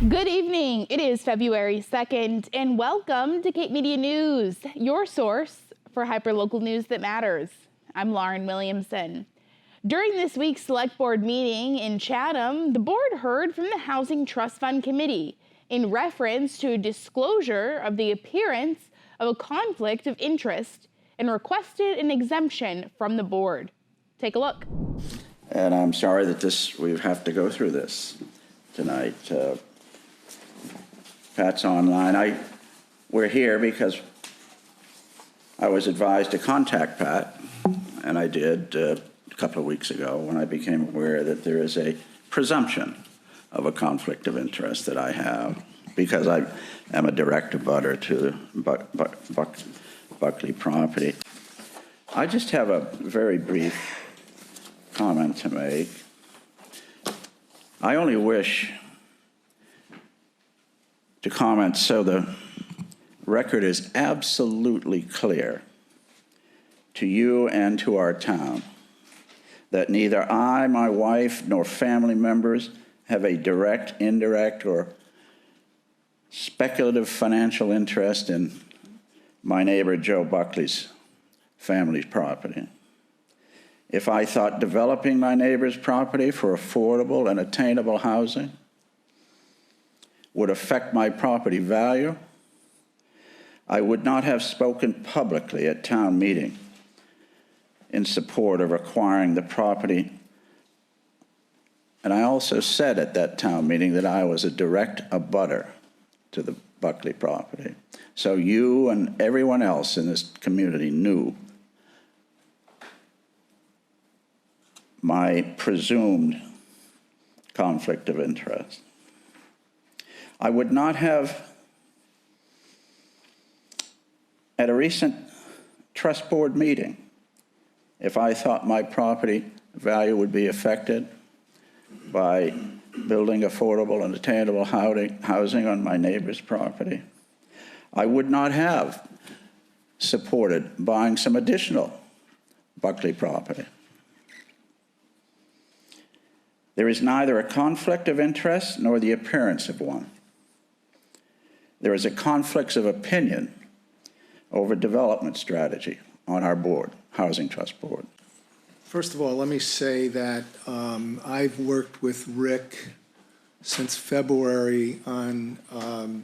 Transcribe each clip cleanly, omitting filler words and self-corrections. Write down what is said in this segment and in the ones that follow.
Good evening. It is February 2nd, and welcome to Cape Media News, your source for hyperlocal news that matters. I'm Lauren Williamson. During this week's Select Board meeting in Chatham, the board heard from the Housing Trust Fund Committee in reference to a disclosure of the appearance of a conflict of interest and requested an exemption from the board. Take a look. And I'm sorry that we have to go through this tonight. Pat's online. We're here because I was advised to contact Pat, and I did a couple of weeks ago when I became aware that there is a presumption of a conflict of interest that I have because I am a direct abutter to Buckley property. I just have a very brief comment to make. I only wish to comment so the record is absolutely clear to you and to our town that neither I, my wife, nor family members have a direct, indirect, or speculative financial interest in my neighbor Joe Buckley's family's property. If I thought developing my neighbor's property for affordable and attainable housing would affect my property value, I would not have spoken publicly at town meeting in support of acquiring the property. And I also said at that town meeting that I was a direct abutter to the Buckley property. So you and everyone else in this community knew my presumed conflict of interest. I would not have, at a recent trust board meeting, if I thought my property value would be affected by building affordable and attainable housing on my neighbor's property, I would not have supported buying some additional Buckley property. There is neither a conflict of interest nor the appearance of one. There is a conflict of opinion over development strategy on our board, Housing Trust Board. First of all, let me say that I've worked with Rick since February on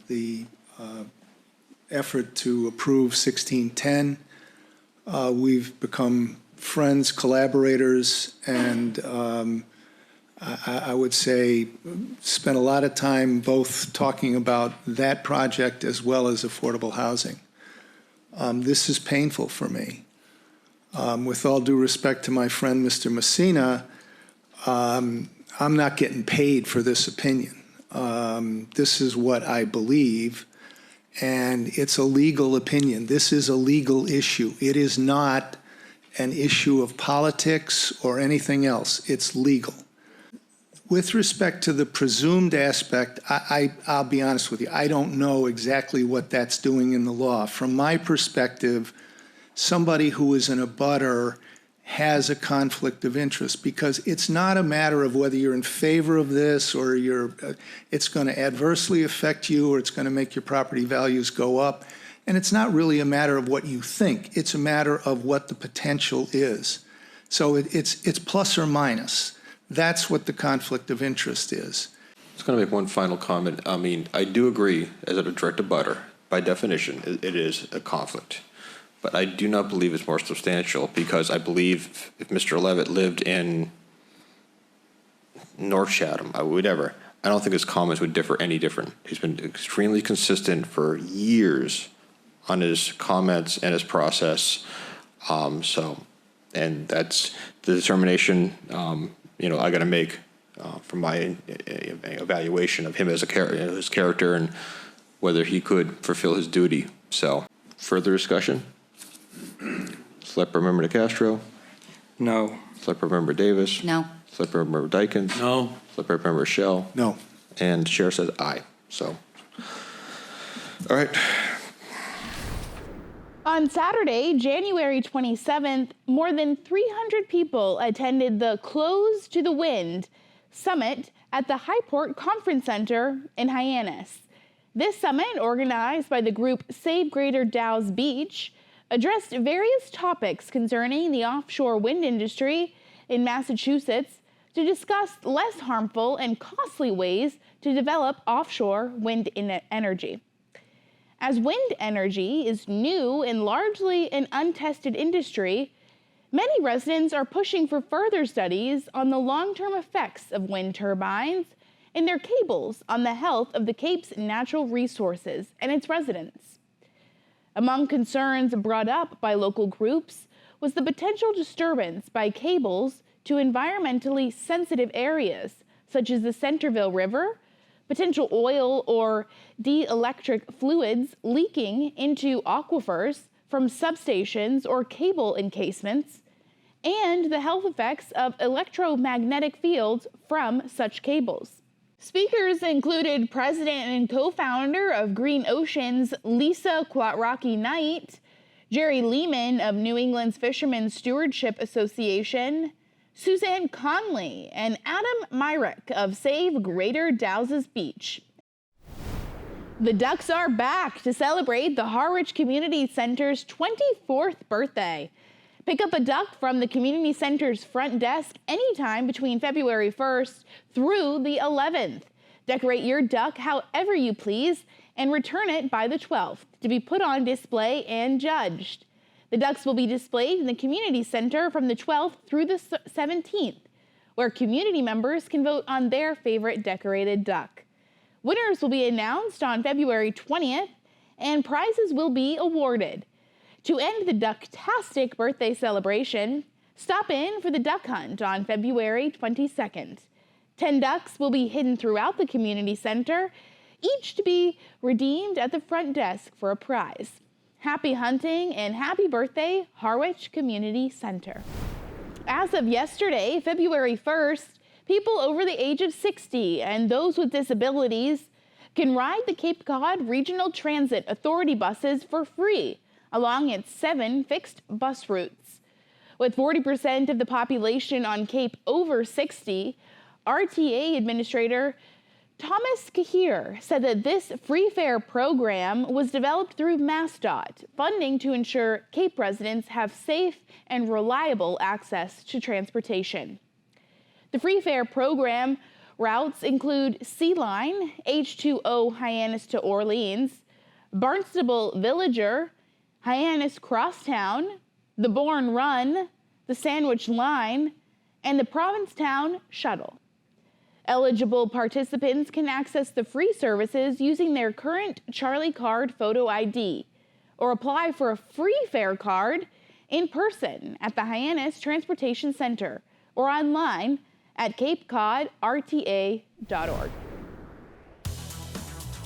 the effort to approve 1610. We've become friends, collaborators, and I would say spent a lot of time both talking about that project as well as affordable housing. This is painful for me. With all due respect to my friend, Mr. Messina, I'm not getting paid for this opinion. This is what I believe, and it's a legal opinion. This is a legal issue. It is not an issue of politics or anything else. It's legal. With respect to the presumed aspect, I'll be honest with you, I don't know exactly what that's doing in the law. From my perspective, somebody who is an abutter has a conflict of interest because it's not a matter of whether you're in favor of this or it's going to adversely affect you or it's going to make your property values go up. And it's not really a matter of what you think. It's a matter of what the potential is. So it's plus or minus. That's what the conflict of interest is. I was going to make one final comment. I mean, I do agree, as a direct abutter, by definition, it is a conflict. But I do not believe it's more substantial because I believe if Mr. Levitt lived in North Chatham, whatever, I don't think his comments would differ any different. He's been extremely consistent for years on his comments and his process. And that's the determination I got to make from my evaluation of him as his character and whether he could fulfill his duty. So, further discussion? Select Board Member DeCastro? No. Select Board Member Davis? No. Select Board Member Dykens? No. Select Board Member Shell? No. And the Chair says aye. So, all right. On Saturday, January 27th, more than 300 people attended the Close to the Wind summit at the Highport Conference Center in Hyannis. This summit, organized by the group Save Greater Dalles Beach, addressed various topics concerning the offshore wind industry in Massachusetts to discuss less harmful and costly ways to develop offshore wind energy. As wind energy is new and largely an untested industry, many residents are pushing for further studies on the long-term effects of wind turbines and their cables on the health of the Cape's natural resources and its residents. Among concerns brought up by local groups was the potential disturbance by cables to environmentally sensitive areas, such as the Centerville River, potential oil or dielectric fluids leaking into aquifers from substations or cable encasements, and the health effects of electromagnetic fields from such cables. Speakers included president and co-founder of Green Oceans, Lisa Kwatraki Knight, Jerry Lehman of New England's Fishermen's Stewardship Association, Suzanne Conley, and Adam Myrick of Save Greater Dalles Beach. The Ducks are back to celebrate the Harwich Community Center's 24th birthday. Pick up a duck from the Community Center's front desk anytime between February 1st through the 11th. Decorate your duck however you please and return it by the 12th to be put on display and judged. The ducks will be displayed in the Community Center from the 12th through the 17th, where community members can vote on their favorite decorated duck. Winners will be announced on February 20th, and prizes will be awarded. To end the ducktastic birthday celebration, stop in for the duck hunt on February 22nd. 10 ducks will be hidden throughout the Community Center, each to be redeemed at the front desk for a prize. Happy hunting and happy birthday, Harwich Community Center. As of yesterday, February 1st, people over the age of 60 and those with disabilities can ride the Cape Cod Regional Transit Authority buses for free along its 7 fixed bus routes. With 40% of the population on Cape over 60, RTA Administrator Thomas Kahir said that this free fare program was developed through MassDOT, funding to ensure Cape residents have safe and reliable access to transportation. The free fare program routes include Sea Line, H2O Hyannis to Orleans, Barnesville Villager, Hyannis Crosstown, the Bourne Run, the Sandwich Line, and the Provincetown Shuttle. Eligible participants can access the free services using their current Charlie Card photo ID or apply for a free fare card in person at the Hyannis Transportation Center or online at capecodrta.org.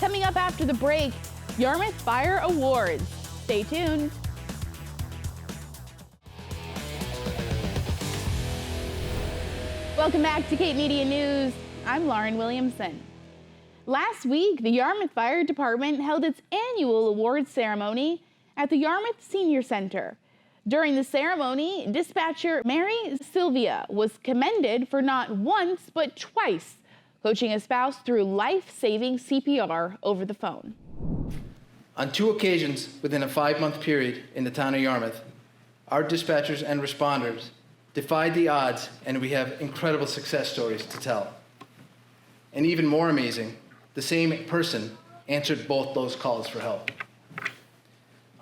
Coming up after the break, Yarmouth Fire Awards. Stay tuned. Welcome back to Cape Media News. I'm Lauren Williamson. Last week, the Yarmouth Fire Department held its annual awards ceremony at the Yarmouth Senior Center. During the ceremony, dispatcher Mary Sylvia was commended for not once but twice coaching a spouse through life-saving CPR over the phone. On 2 occasions within a 5-month period in the town of Yarmouth, our dispatchers and responders defied the odds, and we have incredible success stories to tell. And even more amazing, the same person answered both those calls for help.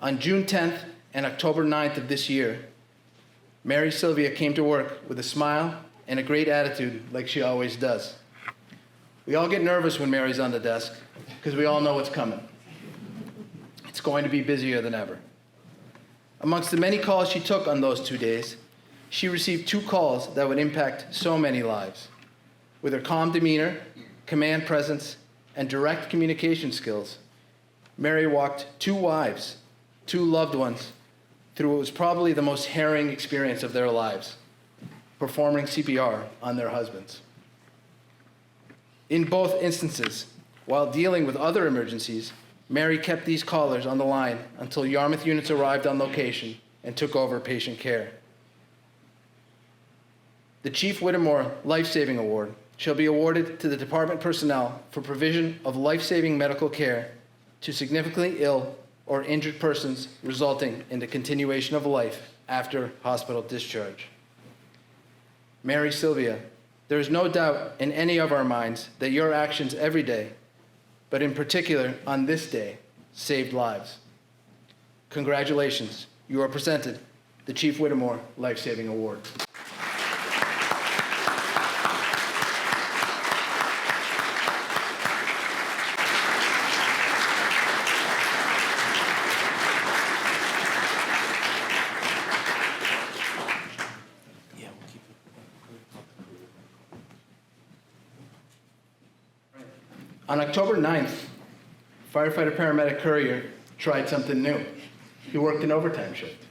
On June 10th and October 9th of this year, Mary Sylvia came to work with a smile and a great attitude like she always does. We all get nervous when Mary's on the desk because we all know what's coming. It's going to be busier than ever. Amongst the many calls she took on those 2 days, she received 2 calls that would impact so many lives. With her calm demeanor, command presence, and direct communication skills, Mary walked 2 wives, 2 loved ones, through what was probably the most harrowing experience of their lives, performing CPR on their husbands. In both instances, while dealing with other emergencies, Mary kept these callers on the line until Yarmouth units arrived on location and took over patient care. The Chief Whittemore Life-Saving Award shall be awarded to the department personnel for provision of life-saving medical care to significantly ill or injured persons resulting in the continuation of life after hospital discharge. Mary Sylvia, there is no doubt in any of our minds that your actions every day, but in particular on this day, saved lives. Congratulations. You are presented the Chief Whittemore Life Saving Award. On October 9th, firefighter paramedic Courier tried something new. He worked an overtime shift.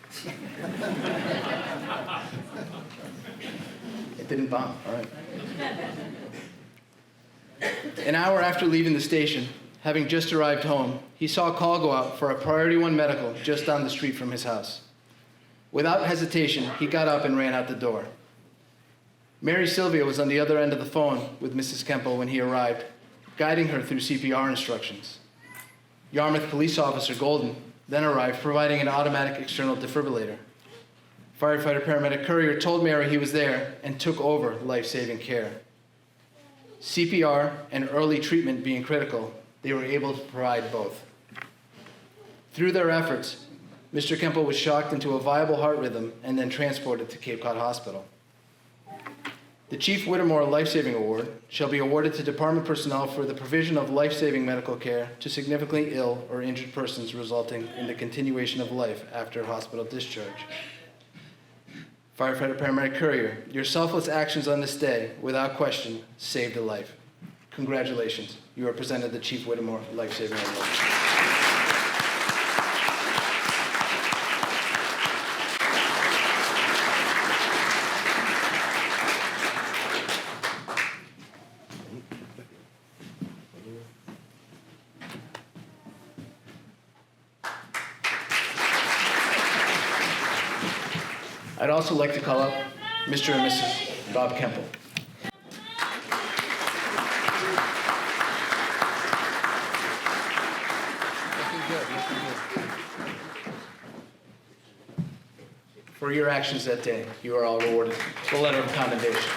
It didn't bomb, all right. An hour after leaving the station, having just arrived home, he saw a call go out for a Priority 1 medical just down the street from his house. Without hesitation, he got up and ran out the door. Mary Sylvia was on the other end of the phone with Mrs. Kemple when he arrived, guiding her through CPR instructions. Yarmouth police officer Golden then arrived, providing an automatic external defibrillator. Firefighter paramedic Courier told Mary he was there and took over life-saving care. CPR and early treatment being critical, they were able to provide both. Through their efforts, Mr. Kemple was shocked into a viable heart rhythm and then transported to Cape Cod Hospital. The Chief Whittemore Life Saving Award shall be awarded to department personnel for the provision of life-saving medical care to significantly ill or injured persons resulting in the continuation of life after hospital discharge. Firefighter paramedic Courier, your selfless actions on this day, without question, saved a life. Congratulations. You are presented the Chief Whittemore Life Saving Award. I'd also like to call up Mr. and Mrs. Bob Kemple. For your actions that day, you are all rewarded with a letter of commendation.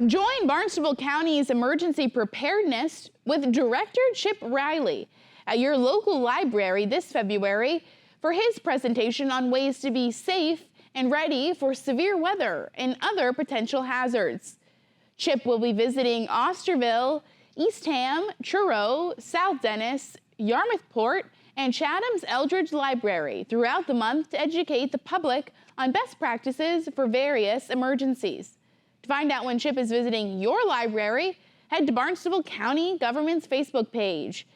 Join Barnesville County's emergency preparedness with Director Chip Riley at your local library this February for his presentation on ways to be safe and ready for severe weather and other potential hazards. Chip will be visiting Osterville, Eastham, Truro, South Dennis, Yarmouth Port, and Chatham's Eldridge Library throughout the month to educate the public on best practices for various emergencies. To find out when Chip is visiting your library, head to Barnstable County Government's Facebook page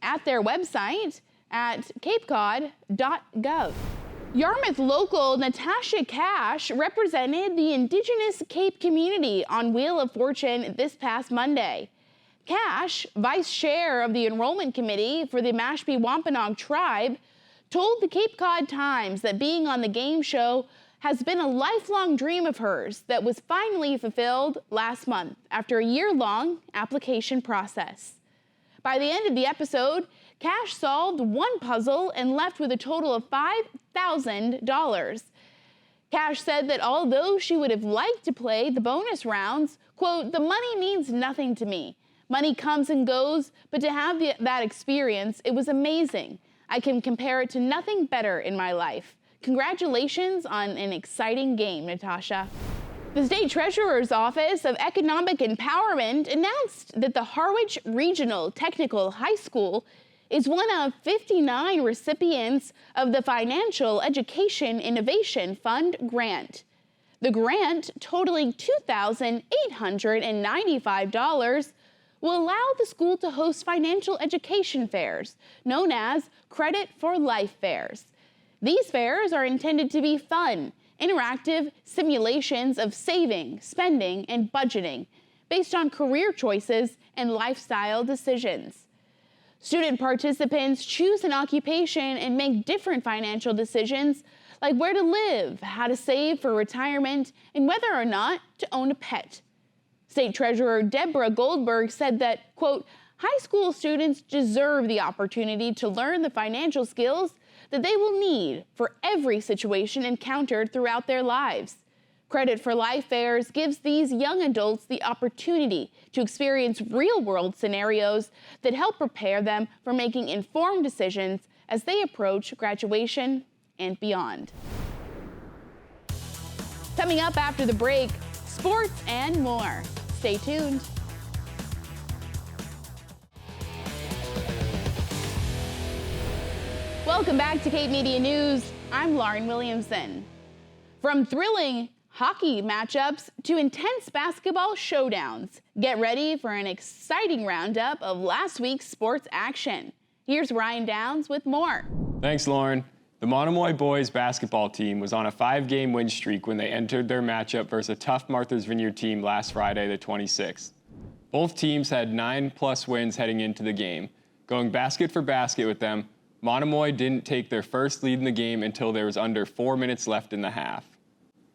at their website at capecod.gov. Yarmouth local Natasha Cash represented the Indigenous Cape community on Wheel of Fortune this past Monday. Cash, vice chair of the enrollment committee for the Mashpee Wampanoag tribe, told the Cape Cod Times that being on the game show has been a lifelong dream of hers that was finally fulfilled last month after a year-long application process. By the end of the episode, Cash solved one puzzle and left with a total of $5,000. Cash said that although she would have liked to play the bonus rounds, quote, "The money means nothing to me. Money comes and goes, but to have that experience, it was amazing. I can compare it to nothing better in my life. Congratulations on an exciting game, Natasha." The State Treasurer's Office of Economic Empowerment announced that the Harwich Regional Technical High School is one of 59 recipients of the Financial Education Innovation Fund grant. The grant, totaling $2,895, will allow the school to host financial education fairs, known as Credit for Life fairs. These fairs are intended to be fun, interactive simulations of saving, spending, and budgeting based on career choices and lifestyle decisions. Student participants choose an occupation and make different financial decisions, like where to live, how to save for retirement, and whether or not to own a pet. State Treasurer Deborah Goldberg said that, quote, high school students deserve the opportunity to learn the financial skills that they will need for every situation encountered throughout their lives. Credit for Life Fairs gives these young adults the opportunity to experience real-world scenarios that help prepare them for making informed decisions as they approach graduation and beyond. Coming up after the break, sports and more. Stay tuned. Welcome back to Cape Media News. I'm Lauren Williamson. From thrilling hockey matchups to intense basketball showdowns, get ready for an exciting roundup of last week's sports action. Here's Ryan Downs with more. Thanks, Lauren. The Monomoy boys basketball team was on a 5-game win streak when they entered their matchup versus a tough Martha's Vineyard team last Friday, the 26th. Both teams had 9+ wins heading into the game. Going basket for basket with them, Monomoy didn't take their first lead in the game until there was under 4 minutes left in the half.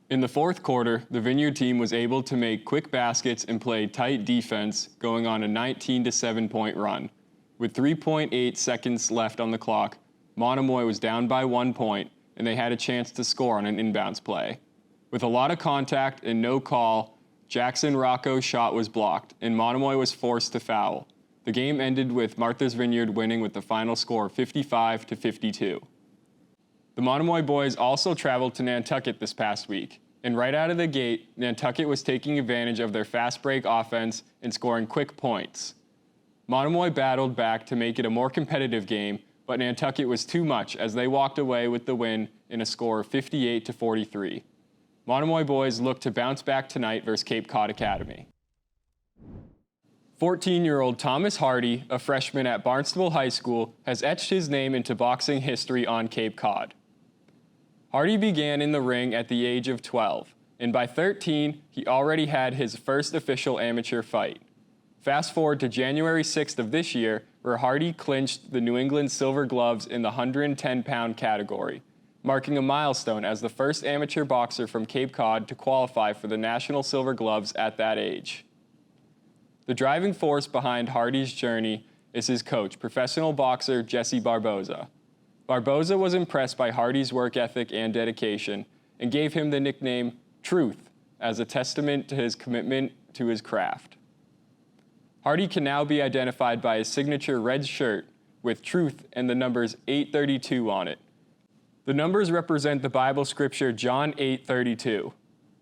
In the fourth quarter, the Vineyard team was able to make quick baskets and play tight defense, going on a 19-7 point run. With 3.8 seconds left on the clock, Monomoy was down by 1 point, and they had a chance to score on an inbounds play. With a lot of contact and no call, Jackson Rocco's shot was blocked, and Monomoy was forced to foul. The game ended with Martha's Vineyard winning with the final score 55-52. The Monomoy boys also traveled to Nantucket this past week, and right out of the gate, Nantucket was taking advantage of their fast break offense and scoring quick points. Monomoy battled back to make it a more competitive game, but Nantucket was too much as they walked away with the win in a score of 58-43. Monomoy boys look to bounce back tonight versus Cape Cod Academy. 14-year-old Thomas Hardy, a freshman at Barnesville High School, has etched his name into boxing history on Cape Cod. Hardy began in the ring at the age of 12, and by 13, he already had his first official amateur fight. Fast forward to January 6th of this year, where Hardy clinched the New England Silver Gloves in the 110-pound category, marking a milestone as the first amateur boxer from Cape Cod to qualify for the National Silver Gloves at that age. The driving force behind Hardy's journey is his coach, professional boxer Jesse Barboza. Barboza was impressed by Hardy's work ethic and dedication and gave him the nickname Truth as a testament to his commitment to his craft. Hardy can now be identified by his signature red shirt with Truth and the numbers 832 on it. The numbers represent the Bible scripture John 8:32.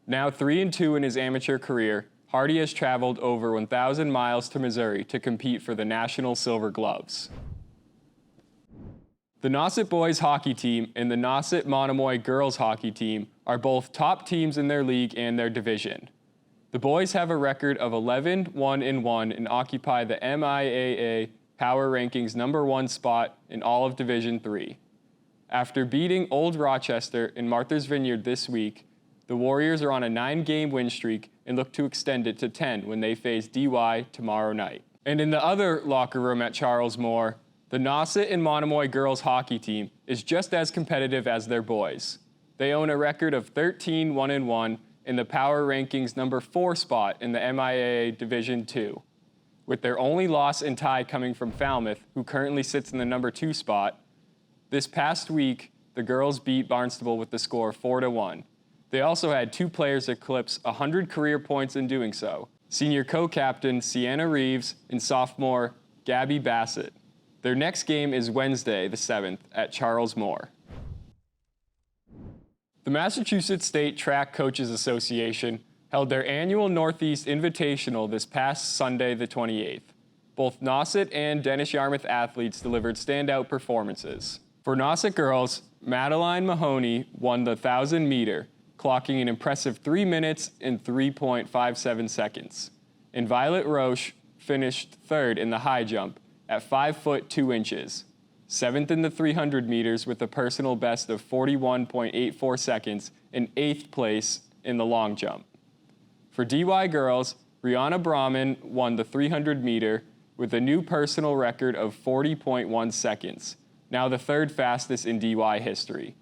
Now 3-2 in his amateur career, Hardy has traveled over 1,000 miles to Missouri to compete for the National Silver Gloves. The Nauset boys hockey team and the Nauset Monomoy girls hockey team are both top teams in their league and their division. The boys have a record of 11-1-1 and occupy the MIAA Power Rankings #1 spot in all of Division III. After beating Old Rochester and Martha's Vineyard this week, the Warriors are on a 9-game win streak and look to extend it to 10 when they face DY tomorrow night. And in the other locker room at Charles Moore, the Nauset and Monomoy girls hockey team is just as competitive as their boys. They own a record of 13-1-1 in the Power Rankings #4 spot in the MIAA Division II, with their only loss and tie coming from Falmouth, who currently sits in the #2 spot. This past week, the girls beat Barnstable with the score 4-1. They also had 2 players eclipse 100 career points in doing so, senior co-captain Sienna Reeves and sophomore Gabby Bassett. Their next game is Wednesday, the 7th, at Charles Moore. The Massachusetts State Track Coaches Association held their annual Northeast Invitational this past Sunday, the 28th. Both Nauset and Dennis Yarmouth athletes delivered standout performances. For Nauset girls, Madeline Mahoney won the 1,000-meter, clocking an impressive 3 minutes and 3.57 seconds. And Violet Roche finished third in the high jump at 5 foot 2 inches, 7th in the 300 meters with a personal best of 41.84 seconds, and 8th place in the long jump. For DY girls, Rihanna Brahman won the 300 meter with a new personal record of 40.1 seconds, now the 3rd fastest in DY history.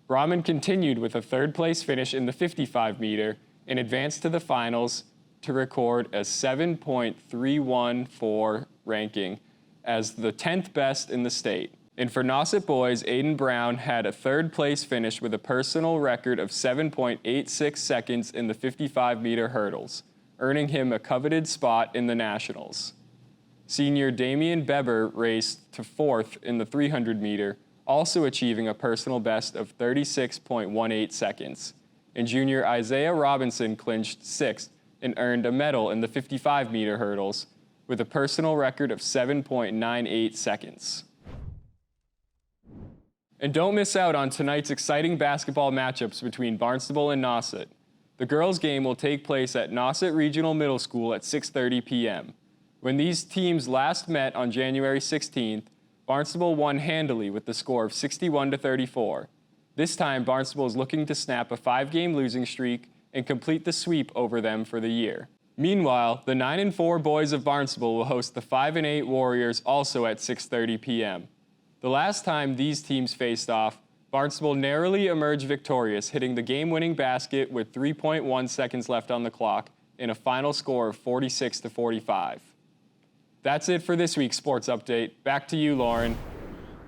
Rahman continued with a third-place finish in the 55-meter and advanced to the finals to record a 7.314 ranking as the 10th best in the state. And for Nauset boys, Aiden Brown had a third-place finish with a personal record of 7.86 seconds in the 55-meter hurdles, earning him a coveted spot in the Nationals. Senior Damian Beber raced to fourth in the 300-meter, also achieving a personal best of 36.18 seconds. And junior Isaiah Robinson clinched sixth and earned a medal in the 55-meter hurdles with a personal record of 7.98 seconds. And don't miss out on tonight's exciting basketball matchups between Barnstable and Nauset. The girls' game will take place at Nauset Regional Middle School at 6:30 p.m. When these teams last met on January 16th, Barnstable won handily with the score of 61-34. This time, Barnstable is looking to snap a 5-game losing streak and complete the sweep over them for the year. Meanwhile, the 9-4 boys of Barnstable will host the 5-8 Warriors also at 6:30 p.m. The last time these teams faced off, Barnstable narrowly emerged victorious, hitting the game-winning basket with 3.1 seconds left on the clock in a final score of 46-45. That's it for this week's Sports Update. Back to you, Lauren.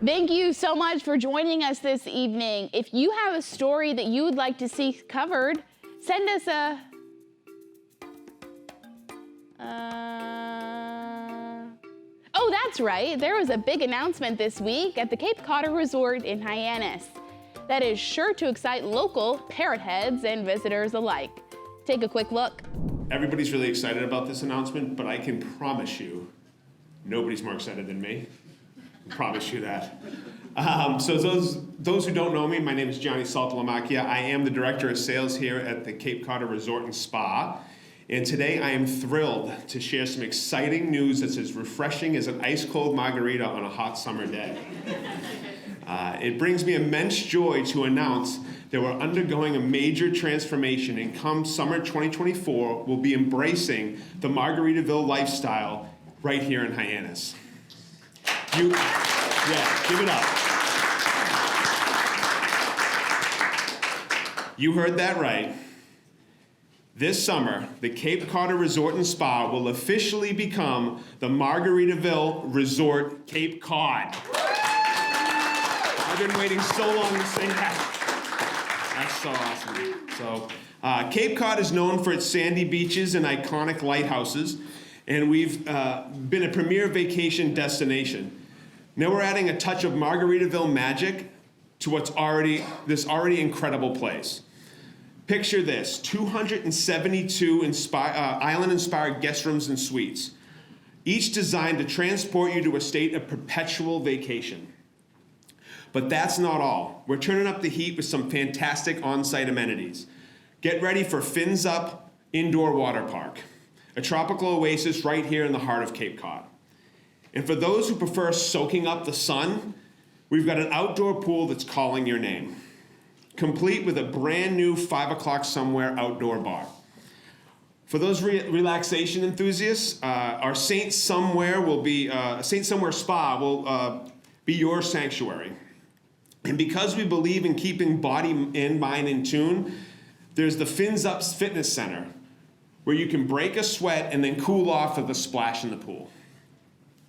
Thank you so much for joining us this evening. If you have a story that you would like to see covered, send us a... Oh, that's right. There was a big announcement this week at the Cape Cod Resort in Hyannis that is sure to excite local parrot heads and visitors alike. Take a quick look. Everybody's really excited about this announcement, but I can promise you, nobody's more excited than me. I promise you that. So those who don't know me, my name is Johnny Saltalamacchia. I am the Director of Sales here at the Cape Cod Resort and Spa. And today I am thrilled to share some exciting news that's as refreshing as an ice-cold margarita on a hot summer day. It brings me immense joy to announce that we're undergoing a major transformation, and come summer 2024, we'll be embracing the Margaritaville lifestyle right here in Hyannis. Give it up. You heard that right. This summer, the Cape Cod Resort and Spa will officially become the Margaritaville Resort Cape Cod. I've been waiting so long to say that. That's so awesome. So, Cape Cod is known for its sandy beaches and iconic lighthouses, and we've been a premier vacation destination. Now we're adding a touch of Margaritaville magic to this already incredible place. Picture this, 272 island-inspired guest rooms and suites, each designed to transport you to a state of perpetual vacation. But that's not all. We're turning up the heat with some fantastic on-site amenities. Get ready for Fins Up Indoor Water Park, a tropical oasis right here in the heart of Cape Cod. And for those who prefer soaking up the sun, we've got an outdoor pool that's calling your name, complete with a brand new 5 o'clock somewhere outdoor bar. For those relaxation enthusiasts, our Saint Somewhere Spa will be your sanctuary. And because we believe in keeping body and mind in tune, there's the Fins Up Fitness Center, where you can break a sweat and then cool off with a splash in the pool.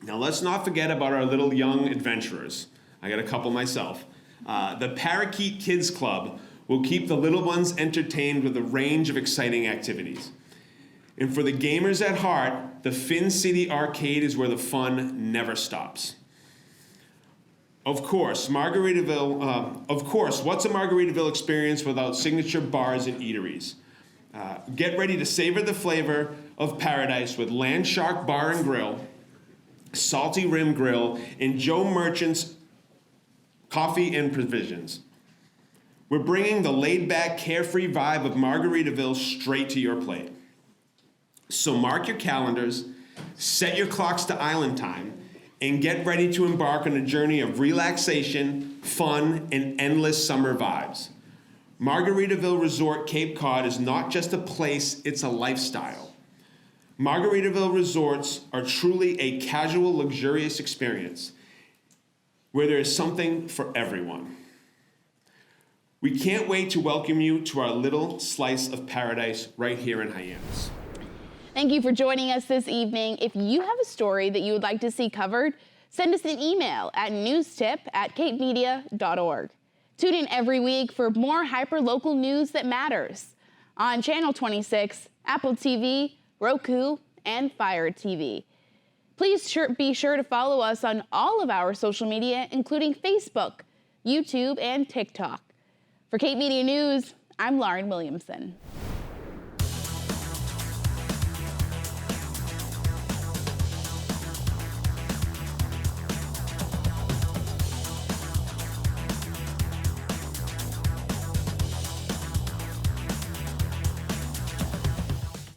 Now let's not forget about our little young adventurers. I got a couple myself. The Parakeet Kids Club will keep the little ones entertained with a range of exciting activities. And for the gamers at heart, the Fin City Arcade is where the fun never stops. Of course, what's a Margaritaville experience without signature bars and eateries? Get ready to savor the flavor of paradise with Land Shark Bar and Grill, Salty Rim Grill, and Joe Merchant's Coffee and Provisions. We're bringing the laid-back, carefree vibe of Margaritaville straight to your plate. So mark your calendars, set your clocks to island time, and get ready to embark on a journey of relaxation, fun, and endless summer vibes. Margaritaville Resort Cape Cod is not just a place, it's a lifestyle. Margaritaville resorts are truly a casual, luxurious experience where there is something for everyone. We can't wait to welcome you to our little slice of paradise right here in Hyannis. Thank you for joining us this evening. If you have a story that you would like to see covered, send us an email at newstip@capemedia.org. Tune in every week for more hyperlocal news that matters on Channel 26, Apple TV, Roku, and Fire TV. Please be sure to follow us on all of our social media, including Facebook, YouTube, and TikTok. For Cape Media News, I'm Lauren Williamson.